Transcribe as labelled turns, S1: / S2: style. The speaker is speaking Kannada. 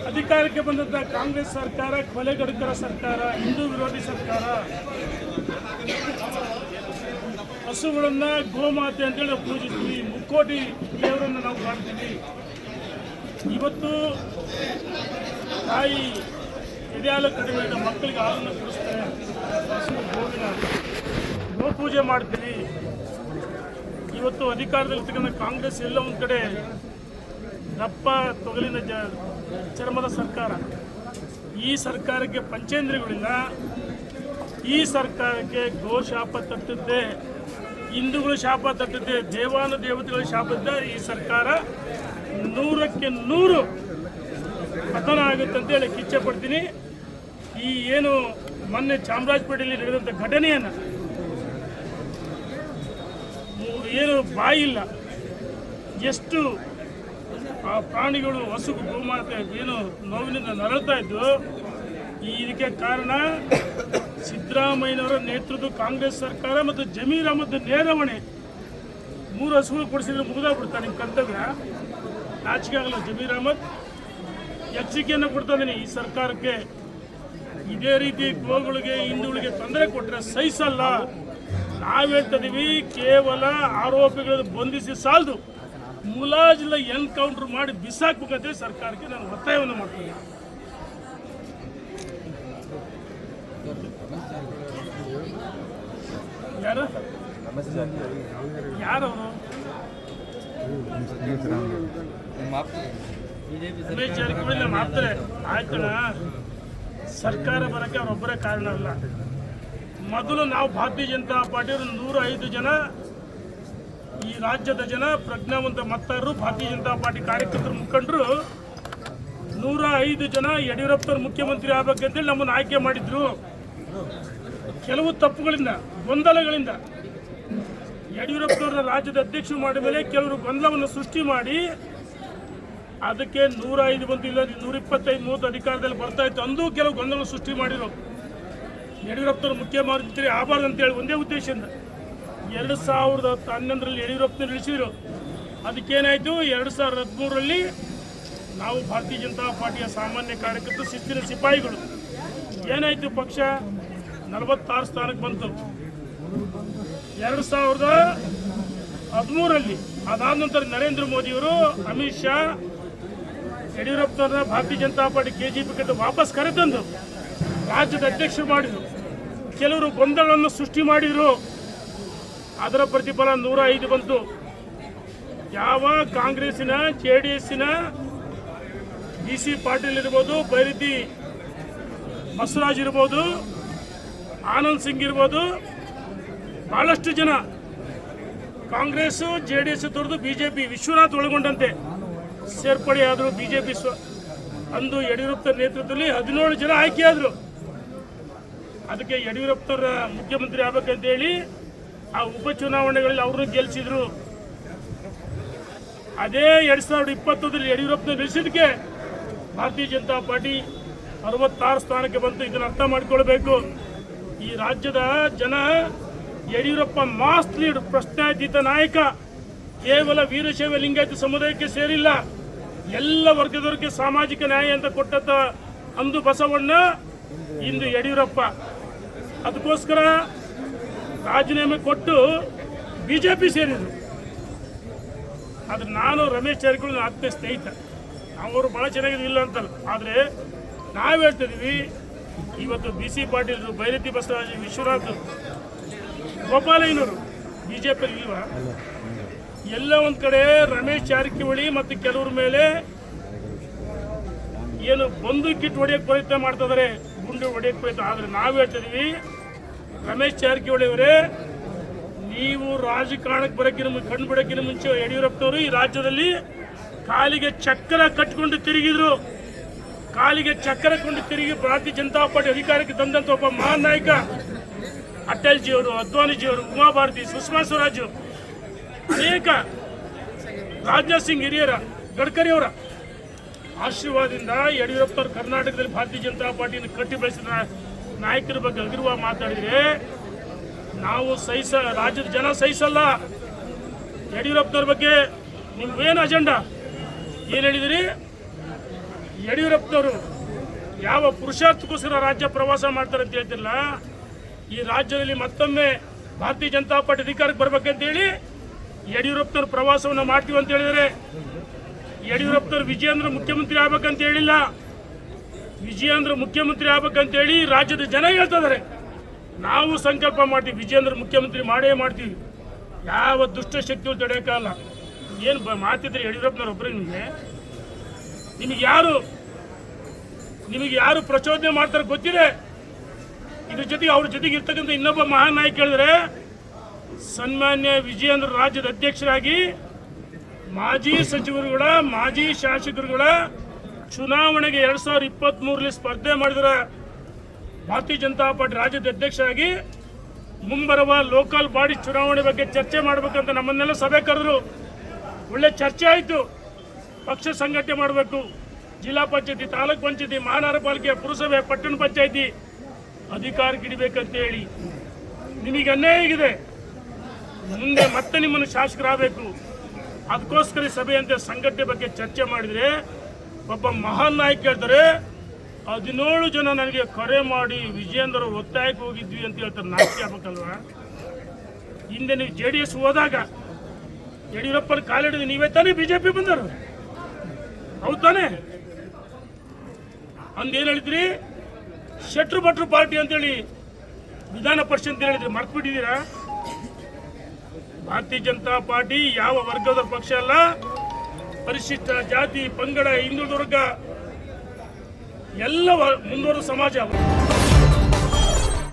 S1: ಅಧಿಕಾರಕ್ಕೆ ಬಂದಂಥ ಕಾಂಗ್ರೆಸ್ ಸರ್ಕಾರ ಕೊಲೆಗಡುಕರ ಸರ್ಕಾರ, ಹಿಂದೂ ವಿರೋಧಿ ಸರ್ಕಾರ. ಹಸುಗಳನ್ನು ಗೋಮಾತೆ ಅಂತೇಳಿ ನಾವು ಪೂಜಿಸ್ತೀವಿ, ಮುಕ್ಕೋಟಿ ದೇವರನ್ನು ನಾವು ಮಾಡ್ತೀವಿ. ಇವತ್ತು ತಾಯಿ ಎದೆಹಾಲು ಕಡಿಮೆ ಮಕ್ಕಳಿಗೆ ಹಾಲನ್ನು ಕುಡಿಸ್ತಾರೆ, ಗೋವಿನ ಗೋಪೂಜೆ ಮಾಡ್ತೀವಿ. ಇವತ್ತು ಅಧಿಕಾರದಲ್ಲಿರ್ತಕ್ಕಂಥ ಕಾಂಗ್ರೆಸ್ ಎಲ್ಲ ಒಂದು ಕಡೆ ದಪ್ಪ ತೊಗಲಿನ ಚರ್ಮದ ಸರ್ಕಾರ. ಈ ಸರ್ಕಾರಕ್ಕೆ ಪಂಚೇಂದ್ರಿಯಗಳಿಲ್ಲ, ಈ ಸರ್ಕಾರಕ್ಕೆ ಗೋ ಶಾಪ ತಟ್ಟುತ್ತೆ, ಹಿಂದೂಗಳು ಶಾಪ ತಟ್ಟುತ್ತೆ, ದೇವಾನು ದೇವತೆಗಳ ಶಾಪದ ಈ ಸರ್ಕಾರ 100ಕ್ಕೆ 100 ಪತನ ಆಗುತ್ತೆ ಅಂತೇಳಿ ಕಿಚ್ಚೆ ಪಡ್ತೀನಿ. ಈ ಏನು ಮೊನ್ನೆ ಚಾಮರಾಜಪೇಟೆಯಲ್ಲಿ ನಡೆದಂಥ ಘಟನೆಯನ್ನು ಏನು ಬಾಯಿಲ್ಲ, ಎಷ್ಟು ಆ ಪ್ರಾಣಿಗಳು ಹಸು ಗೋಮಾತೆ ಏನು ನೋವಿನಿಂದ ನರಳ್ತಾ ಇದ್ದು, ಇದಕ್ಕೆ ಕಾರಣ ಸಿದ್ದರಾಮಯ್ಯನವರ ನೇತೃತ್ವದ ಕಾಂಗ್ರೆಸ್ ಸರ್ಕಾರ ಮತ್ತು ಜಮೀರ್ ಅಹಮದ್ ನೇರವಣೆ. 3 ಹಸುಗಳು ಕೊಡಿಸಿದ್ರೆ ಮುಗಿದಾಗ್ಬಿಡ್ತಾರೆ ನಿಮ್ಮ ಕರ್ತವ್ಯ. ನಾಚಿಕೆ ಆಗಲ್ಲ. ಜಮೀರ್ ಅಹಮದ್ ಎಚ್ಚರಿಕೆಯನ್ನು ಕೊಡ್ತಾ ಇದ್ದೀನಿ ಈ ಸರ್ಕಾರಕ್ಕೆ. ಇದೇ ರೀತಿ ಗೋಗಳಿಗೆ ಹಿಂದೂಗಳಿಗೆ ತೊಂದರೆ ಕೊಟ್ಟರೆ ಸಹಿಸಲ್ಲ. ನಾವು ಹೇಳ್ತಾ ಇದೀವಿ, ಕೇವಲ ಆರೋಪಿಗಳನ್ನು ಬಂಧಿಸಿ ಸಾಲದು, ಮುಲಾಜಿಲ್ಲ ಎನ್ಕೌಂಟರ್ ಮಾಡಿ ಬಿಸಾಕ್ಬೇಕಂತ ಸರ್ಕಾರಕ್ಕೆ ನಾನು ಒತ್ತಾಯವನ್ನು ಮಾಡ್ತೀನಿ. ಯಾರು ಯಾರವರು? ರಮೇಶ್ ಜಾರಕಿಹೊಳಿ ಮಾಡ್ತಾರೆ ಆಯ್ತಣ್ಣ. ಸರ್ಕಾರ ಬರೋಕ್ಕೆ ಅವರೊಬ್ಬರೇ ಕಾರಣ ಅಲ್ಲ. ಮೊದಲು ನಾವು ಭಾರತೀಯ ಜನತಾ ಪಾರ್ಟಿಯವರು 105 ಜನ ಈ ರಾಜ್ಯದ ಜನ ಪ್ರಜ್ಞಾವಂತ ಮತದಾರರು, ಭಾರತೀಯ ಜನತಾ ಪಾರ್ಟಿ ಕಾರ್ಯಕರ್ತರು, ಮುಖಂಡರು 105 ಜನ ಯಡಿಯೂರಪ್ಪನವ್ರು ಮುಖ್ಯಮಂತ್ರಿ ಆಗಬೇಕಂತೇಳಿ ನಮ್ಮನ್ನು ಆಯ್ಕೆ ಮಾಡಿದ್ರು. ಕೆಲವು ತಪ್ಪುಗಳಿಂದ, ಗೊಂದಲಗಳಿಂದ ಯಡಿಯೂರಪ್ಪನವ್ರನ್ನ ರಾಜ್ಯದ ಅಧ್ಯಕ್ಷರು ಮಾಡಿದ ಮೇಲೆ ಕೆಲವರು ಗೊಂದಲವನ್ನು ಸೃಷ್ಟಿ ಮಾಡಿ ಅದಕ್ಕೆ 105 ಬಂತು, ಇಲ್ಲ 125-30 ಅಧಿಕಾರದಲ್ಲಿ ಬರ್ತಾ ಇತ್ತು. ಅಂದು ಕೆಲವು ಗೊಂದಲ ಸೃಷ್ಟಿ ಮಾಡಿದ್ರು. ಯಡಿಯೂರಪ್ಪನವ್ರು ಮುಖ್ಯಮಂತ್ರಿ ಆಗಬಾರ್ದು ಅಂತೇಳಿ ಒಂದೇ ಉದ್ದೇಶದಿಂದ 2011ರಲ್ಲಿ ಯಡಿಯೂರಪ್ಪನವ್ರು ಇಳಿಸಿದ್ರು. ಅದಕ್ಕೇನಾಯಿತು, 2013ರಲ್ಲಿ ನಾವು ಭಾರತೀಯ ಜನತಾ ಪಾರ್ಟಿಯ ಸಾಮಾನ್ಯ ಕಾರ್ಯಕರ್ತರು, ಶಿಸ್ತಿನ ಸಿಪಾಯಿಗಳು ಏನಾಯಿತು, ಪಕ್ಷ 46 ಸ್ಥಾನಕ್ಕೆ ಬಂತು 2013ರಲ್ಲಿ. ಅದಾದ ನಂತರ ನರೇಂದ್ರ ಮೋದಿಯವರು, ಅಮಿತ್ ಶಾ ಯಡಿಯೂರಪ್ಪನವ್ರನ್ನ ಭಾರತೀಯ ಜನತಾ ಪಾರ್ಟಿ KJP ವಾಪಸ್ ಕರೆತಂದು ರಾಜ್ಯದ ಅಧ್ಯಕ್ಷರು ಮಾಡಿದರು. ಕೆಲವರು ಗೊಂದಲವನ್ನು ಸೃಷ್ಟಿ ಮಾಡಿದರು. ಅದರ ಪ್ರತಿಫಲ 105 ಬಂತು. ಯಾವ ಕಾಂಗ್ರೆಸ್ಸಿನ, JDSನ BC ಪಾಟೀಲ್ ಇರ್ಬೋದು, ಬೈರತಿ ಬಸವರಾಜ್ ಇರ್ಬೋದು, ಆನಂದ್ ಸಿಂಗ್ ಇರ್ಬೋದು, ಭಾಳಷ್ಟು ಜನ ಕಾಂಗ್ರೆಸ್ಸು JDS ತೊರೆದು BJP, ವಿಶ್ವನಾಥ್ ಒಳಗೊಂಡಂತೆ ಸೇರ್ಪಡೆಯಾದರು BJP. ಅಂದು ಯಡಿಯೂರಪ್ಪ ನೇತೃತ್ವದಲ್ಲಿ 17 ಜನ ಆಯ್ಕೆಯಾದರು. ಅದಕ್ಕೆ ಯಡಿಯೂರಪ್ಪನವರ ಮುಖ್ಯಮಂತ್ರಿ ಆಗಬೇಕಂತೇಳಿ ಆ ಉಪಚುನಾವಣೆಗಳಲ್ಲಿ ಅವ್ರನ್ನ ಗೆಲ್ಲಿಸಿದ್ರು. ಅದೇ 2020ರಲ್ಲಿ ಯಡಿಯೂರಪ್ಪನ ನಿಲ್ಲಿಸಿದಕ್ಕೆ ಭಾರತೀಯ ಜನತಾ ಪಾರ್ಟಿ 66 ಸ್ಥಾನಕ್ಕೆ ಬಂತು. ಇದನ್ನು ಅರ್ಥ ಮಾಡಿಕೊಳ್ಬೇಕು. ಈ ರಾಜ್ಯದ ಜನ ಯಡಿಯೂರಪ್ಪ ಮಾಸ್ ಲೀಡ್, ಪ್ರಶ್ನಾತೀತ ನಾಯಕ, ಕೇವಲ ವೀರಶೈವ ಲಿಂಗಾಯತ ಸಮುದಾಯಕ್ಕೆ ಸೇರಿಲ್ಲ, ಎಲ್ಲ ವರ್ಗದವರಿಗೆ ಸಾಮಾಜಿಕ ನ್ಯಾಯ ಅಂತ ಕೊಟ್ಟಂತ ಅಂದು ಬಸವಣ್ಣ, ಇಂದು ಯಡಿಯೂರಪ್ಪ. ಅದಕ್ಕೋಸ್ಕರ ರಾಜೀನಾಮೆ ಕೊಟ್ಟು BJP ಸೇರಿದರು. ಆದರೆ ನಾನು ರಮೇಶ್ ಜಾರಕಿಹೊಳಿ ಆತ್ಮೀಯ ಸ್ನೇಹಿತ, ಅವರು ಭಾಳ ಚೆನ್ನಾಗಿಲ್ಲ ಅಂತಲ್ಲ. ಆದರೆ ನಾವು ಹೇಳ್ತಿದ್ದೀವಿ, ಇವತ್ತು BC ಪಾಟೀಲ್, ಬೈರತಿ ಬಸವರಾಜ್, ವಿಶ್ವನಾಥ್, ಗೋಪಾಲಯ್ಯನವರು BJP ಇಲ್ವಾ? ಎಲ್ಲ ಒಂದು ಕಡೆ ರಮೇಶ್ ಜಾರಕಿಹೊಳಿ ಮತ್ತು ಕೆಲವ್ರ ಮೇಲೆ ಏನು ಬಂದೂಕಿಟ್ಟು ಹೊಡೆಯೋಕ್ಕೆ ಪ್ರಯತ್ನ ಮಾಡ್ತಿದ್ದಾರೆ, ಗುಂಡು ಹೊಡೆಯೋಕ್ಕೆ ಪ್ರಯತ್ನ. ಆದರೆ ನಾವು ಹೇಳ್ತಿದ್ದೀವಿ, ರಮೇಶ್ ಜಾರಕಿಹೊಳಿ ಅವರೇ, ನೀವು ರಾಜಕಾರಣಕ್ಕೆ ಕಣ್ಣು ಬಿಡೋಕ್ಕಿಂತ ಮುಂಚೆ ಯಡಿಯೂರಪ್ಪನವರು ಈ ರಾಜ್ಯದಲ್ಲಿ ಕಾಲಿಗೆ ಚಕ್ರ ಕಟ್ಟಿಕೊಂಡು ತಿರುಗಿದ್ರು. ಕಾಲಿಗೆ ಚಕ್ರ ಕೊಂಡು ತಿರುಗಿ ಭಾರತೀಯ ಜನತಾ ಪಾರ್ಟಿ ಅಧಿಕಾರಕ್ಕೆ ತಂದಂಥ ಒಬ್ಬ ಮಹಾನ್ ನಾಯಕ ಅಟಲ್ಜಿಯವರು, ಅದ್ವಾನಿಜಿಯವರು, ಉಮಾ ಭಾರತಿ, ಸುಷ್ಮಾ ಸ್ವರಾಜ್, ಅನೇಕ ರಾಜನಾಥ್ ಸಿಂಗ್ ಹಿರಿಯರ, ಗಡ್ಕರಿಯವರ ಆಶೀರ್ವಾದದಿಂದ ಯಡಿಯೂರಪ್ಪನವರು ಕರ್ನಾಟಕದಲ್ಲಿ ಭಾರತೀಯ ಜನತಾ ಪಾರ್ಟಿಯನ್ನು ಕಟ್ಟಿ ಬೆಳೆಸಿದ ನಾಯಕರ ಬಗ್ಗೆ ಅಗಿರುವಾಗ ಮಾತಾಡಿದರೆ ನಾವು ರಾಜ್ಯದ ಜನ ಸಹಿಸಲ್ಲ. ಯಡಿಯೂರಪ್ಪನವ್ರ ಬಗ್ಗೆ ನಿಮ್ಗೇನು ಅಜೆಂಡಾ? ಏನು ಹೇಳಿದಿರಿ? ಯಡಿಯೂರಪ್ಪನವರು ಯಾವ ಪುರುಷಾರ್ಥಕ್ಕೋಸ್ಕರ ರಾಜ್ಯ ಪ್ರವಾಸ ಮಾಡ್ತಾರೆ ಅಂತ ಹೇಳ್ತಿರಲ್ಲ, ಈ ರಾಜ್ಯದಲ್ಲಿ ಮತ್ತೊಮ್ಮೆ ಭಾರತೀಯ ಜನತಾ ಪಾರ್ಟಿ ಅಧಿಕಾರಕ್ಕೆ ಬರ್ಬೇಕಂತೇಳಿ ಯಡಿಯೂರಪ್ಪನವ್ರ ಪ್ರವಾಸವನ್ನು ಮಾಡ್ತೀವಿ ಅಂತ ಹೇಳಿದರೆ, ಯಡಿಯೂರಪ್ಪನವ್ರು ವಿಜಯೇಂದ್ರ ಮುಖ್ಯಮಂತ್ರಿ ಆಗ್ಬೇಕಂತ ಹೇಳಿಲ್ಲ. ವಿಜಯೇಂದ್ರ ಮುಖ್ಯಮಂತ್ರಿ ಆಗ್ಬೇಕಂತೇಳಿ ರಾಜ್ಯದ ಜನ ಹೇಳ್ತಾ ಇದ್ದಾರೆ. ನಾವು ಸಂಕಲ್ಪ ಮಾಡ್ತೀವಿ, ವಿಜಯೇಂದ್ರ ಮುಖ್ಯಮಂತ್ರಿ ಮಾಡೇ ಮಾಡ್ತೀವಿ. ಯಾವ ದುಷ್ಟಶಕ್ತಿಗಳು ತಡೆಯೋಕ್ಕಾಗಲ್ಲ. ಏನು ಮಾತಿದ್ರೆ ಯಡಿಯೂರಪ್ಪನವ್ರ ಒಬ್ಬರಿಗೆ ನಿಮಗೆ ಯಾರು ಪ್ರಚೋದನೆ ಮಾಡ್ತಾರೆ ಗೊತ್ತಿದೆ. ಇದ್ರ ಜೊತೆಗೆ ಅವ್ರ ಜೊತೆಗೆ ಇರ್ತಕ್ಕಂಥ ಇನ್ನೊಬ್ಬ ಮಹಾನ್ ನಾಯಕ ಹೇಳಿದ್ರೆ, ಸನ್ಮಾನ್ಯ ವಿಜಯೇಂದ್ರ ರಾಜ್ಯದ ಅಧ್ಯಕ್ಷರಾಗಿ ಮಾಜಿ ಸಚಿವರುಗಳ ಮಾಜಿ ಶಾಸಕರುಗಳ ಚುನಾವಣೆಗೆ 2023ರಲ್ಲಿ ಸ್ಪರ್ಧೆ ಮಾಡಿದ್ರ ಭಾರತೀಯ ಜನತಾ ಪಾರ್ಟಿ ರಾಜ್ಯದ ಅಧ್ಯಕ್ಷರಾಗಿ ಮುಂಬರುವ ಲೋಕಲ್ ಬಾಡಿ ಚುನಾವಣೆ ಬಗ್ಗೆ ಚರ್ಚೆ ಮಾಡಬೇಕಂತ ನಮ್ಮನ್ನೆಲ್ಲ ಸಭೆ ಕರೆದ್ರು. ಒಳ್ಳೆ ಚರ್ಚೆ ಆಯಿತು. ಪಕ್ಷ ಸಂಘಟನೆ ಮಾಡಬೇಕು, ಜಿಲ್ಲಾ ಪಂಚಾಯತಿ, ತಾಲೂಕ್ ಪಂಚಾಯತಿ, ಮಹಾನಗರ ಪಾಲಿಕೆ, ಪುರಸಭೆ, ಪಟ್ಟಣ ಪಂಚಾಯತಿ ಅಧಿಕಾರಕ್ಕೆ ಇಡಬೇಕಂತ ಹೇಳಿ ನಿಮಗೆ ಅನ್ಯಾಯ ಆಗಿದೆ. ಮುಂದೆ ಮತ್ತೆ ನಿಮ್ಮನ್ನು ಶಾಸಕರಾಗಬೇಕು, ಅದಕ್ಕೋಸ್ಕರ ಸಭೆಯಂತೆ ಸಂಘಟನೆ ಬಗ್ಗೆ ಚರ್ಚೆ ಮಾಡಿದರೆ ಒಬ್ಬ ಮಹಾನ್ ನಾಯಕ ಹೇಳ್ತಾರೆ 17 ಜನ ನನಗೆ ಕರೆ ಮಾಡಿ ವಿಜಯೇಂದ್ರ ಒತ್ತಾಯಕ್ಕೆ ಹೋಗಿದ್ವಿ ಅಂತ ಹೇಳ್ತಾರೆ. ನಾಚಿಕೆ ಆಗ್ಬೇಕಲ್ವಾ? ಹಿಂದೆ ನೀವು JDS ಹೋದಾಗ ಯಡಿಯೂರಪ್ಪನ ಕಾಲಿಡಿದ ನೀವೇ ತಾನೇ BJP ಬಂದರು, ಹೌದು ತಾನೇ? ಅಂದೇನು ಹೇಳಿದ್ರಿ? ಶೆಟ್ರು ಭಟ್ರು ಪಾರ್ಟಿ ಅಂತೇಳಿ ವಿಧಾನ ಪರಿಷತ್ ಹೇಳಿದ್ರಿ, ಮರ್ತ್ಬಿಟ್ಟಿದ್ದೀರಾ? ಭಾರತೀಯ ಜನತಾ ಪಾರ್ಟಿ ಯಾವ ವರ್ಗದ ಪಕ್ಷ ಅಲ್ಲ. ಪರಿಶಿಷ್ಟ ಜಾತಿ, ಪಂಗಡ, ಹಿಂದುಳಿದ ವರ್ಗ ಎಲ್ಲ ಮುಂದುವರೆದ ಸಮಾಜ.